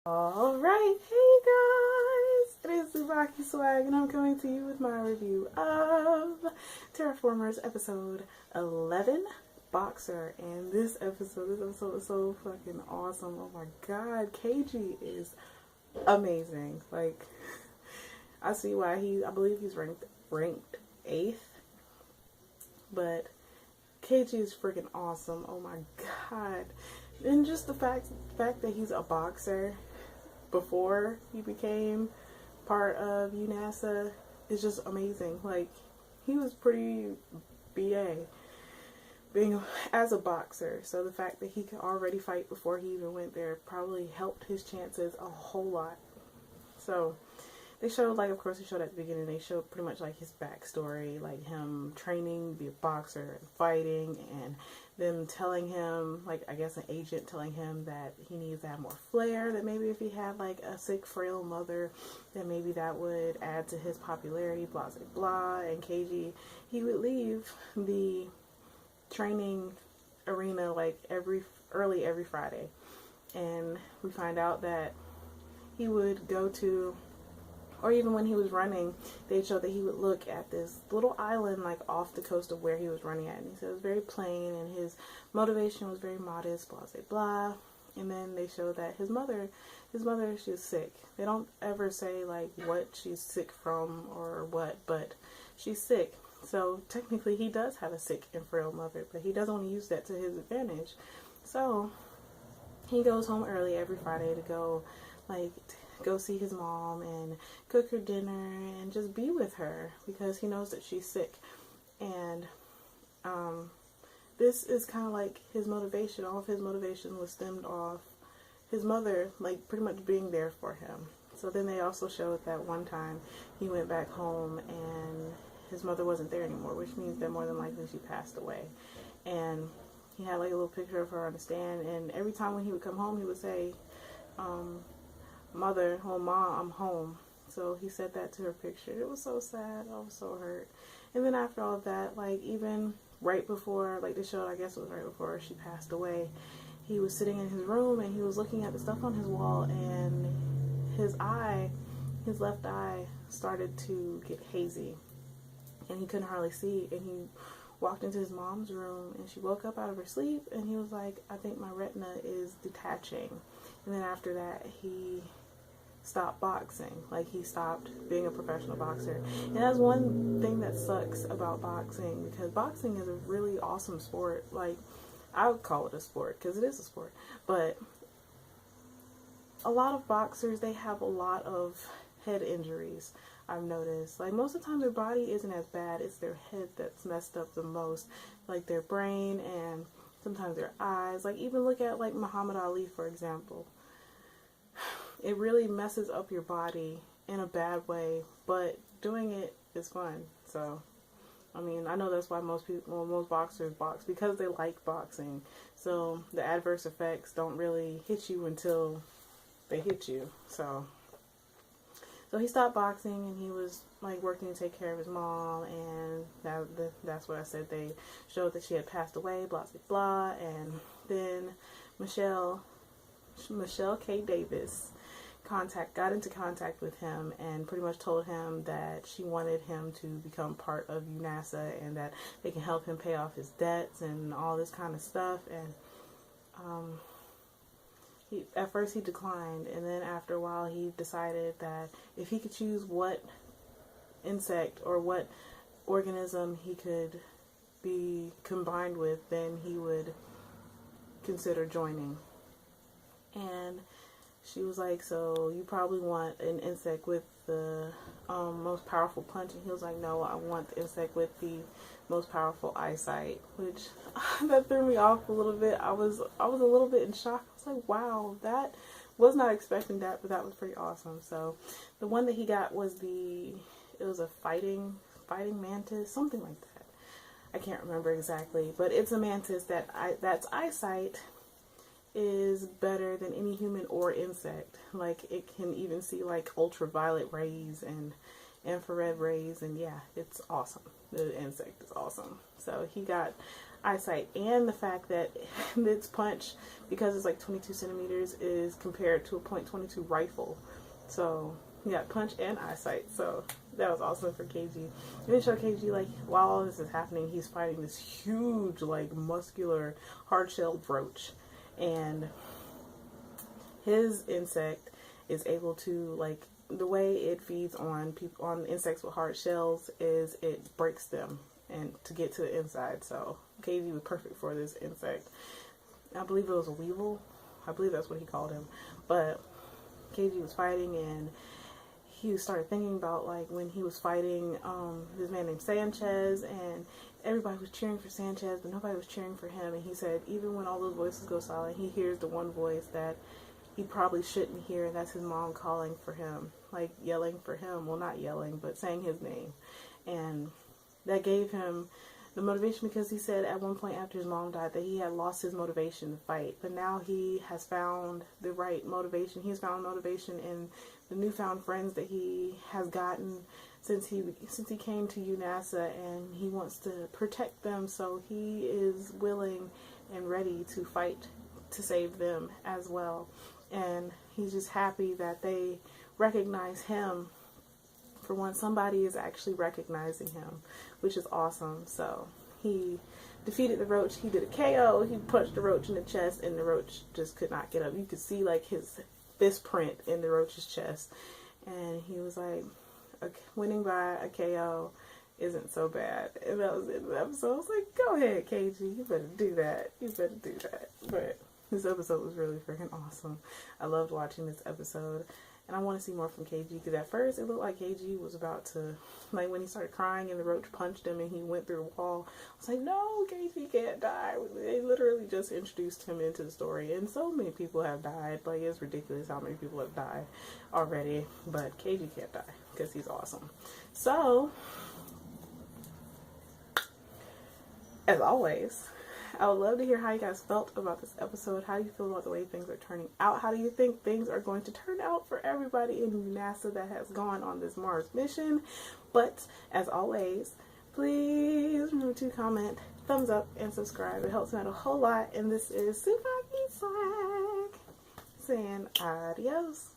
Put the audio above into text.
Alright, hey guys! It is TsubakiSwagg and I'm coming to you with my review of Terraformars episode 11, Boxer. And this episode is so fucking awesome. Oh my god, KG is amazing. Like, I see why I believe he's ranked 8th, but KG is freaking awesome. Oh my god. And just the fact that he's a boxer before he became part of UNASA is just amazing. Like, he was pretty BA being as a boxer, so the fact that he could already fight before he even went there probably helped his chances a whole lot. So they showed, like, of course they showed at the beginning, they showed pretty much like his backstory, like him training to be a boxer and fighting, and them telling him, like, I guess an agent telling him that he needs to have more flair, that maybe if he had like a sick, frail mother, that maybe that would add to his popularity, blah, blah, blah. And KG, he would leave the training arena like every Friday, and we find out that he would go to, or even when he was running, they showed that he would look at this little island like off the coast of where he was running at. And he said it was very plain and his motivation was very modest, blah, blah, blah. And then they showed that his mother, she was sick. They don't ever say like what she's sick from or what, but she's sick. So technically he does have a sick and frail mother, but he doesn't want to use that to his advantage. So he goes home early every Friday to go see his mom and cook her dinner and just be with her because he knows that she's sick. And this is kind of like his motivation. All of his motivation was stemmed off his mother, like, pretty much being there for him. So then they also showed that one time he went back home and his mother wasn't there anymore, which means that more than likely she passed away. And he had like a little picture of her on the stand, and every time when he would come home he would say, mother, oh mom, I'm home. So he said that to her picture. It was so sad. I was so hurt. And then after all of that, like, even right before, like they showed, I guess it was right before she passed away, he was sitting in his room and he was looking at the stuff on his wall, and his left eye started to get hazy and he couldn't hardly see. And he walked into his mom's room and she woke up out of her sleep and he was like, I think my retina is detaching. And then after that he stopped boxing. Like, he stopped being a professional boxer. And that's one thing that sucks about boxing, because boxing is a really awesome sport. Like, I would call it a sport because it is a sport, but a lot of boxers, they have a lot of head injuries. I've noticed, like, most of the time their body isn't as bad, it's their head that's messed up the most, like their brain and sometimes their eyes. Like, even look at like Muhammad Ali, for example. It really messes up your body in a bad way, but doing it is fun. So, I mean, I know that's why most boxers box, because they like boxing. So the adverse effects don't really hit you until they hit you. So he stopped boxing and he was like working to take care of his mom, and that's what I said. They showed that she had passed away, blah, blah, blah. And then Michelle K. Davis got into contact with him and pretty much told him that she wanted him to become part of UNASA and that they can help him pay off his debts and all this kind of stuff. And at first he declined, and then after a while he decided that if he could choose what insect or what organism he could be combined with, then he would consider joining. And she was like, so you probably want an insect with the most powerful punch? And he was like, no, I want the insect with the most powerful eyesight, which that threw me off a little bit. I was a little bit in shock. I was like, wow, that was not expecting that, but that was pretty awesome. So the one that he got was it was a fighting mantis, something like that. I can't remember exactly, but it's a mantis that's eyesight is better than any human or insect. Like, it can even see like ultraviolet rays and infrared rays, and yeah, it's awesome. The insect is awesome. So he got eyesight, and the fact that its punch, because it's like 22 centimeters, is compared to a .22 rifle. So he got punch and eyesight. So that was awesome for KG. And then show KG, like, while all this is happening, he's fighting this huge, like, muscular, hard-shelled roach. And his insect is able to, like, the way it feeds on people, on insects with hard shells, is it breaks them and to get to the inside. So KG was perfect for this insect. I believe it was a weevil. I believe that's what he called him. But KG was fighting, and he started thinking about, like, when he was fighting this man named Sanchez, and everybody was cheering for Sanchez, but nobody was cheering for him. And he said even when all those voices go silent, he hears the one voice that he probably shouldn't hear, and that's his mom calling for him, like yelling for him. Well, not yelling, but saying his name. And that gave him the motivation, because he said at one point after his mom died that he had lost his motivation to fight, but now he has found the right motivation. He's found motivation in the newfound friends that he has gotten since he came to UNASA, and he wants to protect them, so he is willing and ready to fight to save them as well. And he's just happy that they recognize him. For once, somebody is actually recognizing him, which is awesome. So he defeated the roach. He did a KO. He punched the roach in the chest, and the roach just could not get up. You could see, like, his fist print in the roach's chest. And he was like, winning by a KO isn't so bad. And that was it. The episode. I was like, go ahead, KG. You better do that. You better do that. But this episode was really freaking awesome. I loved watching this episode. And I want to see more from KG, because at first it looked like KG was about to, like, when he started crying and the roach punched him and he went through a wall, I was like, no, KG can't die. They literally just introduced him into the story, and so many people have died. Like, it's ridiculous how many people have died already, but KG can't die because he's awesome. So, as always, I would love to hear how you guys felt about this episode. How do you feel about the way things are turning out? How do you think things are going to turn out for everybody in NASA that has gone on this Mars mission? But as always, please remember to comment, thumbs up, and subscribe. It helps me out a whole lot. And this is TsubakiSwagg saying adios.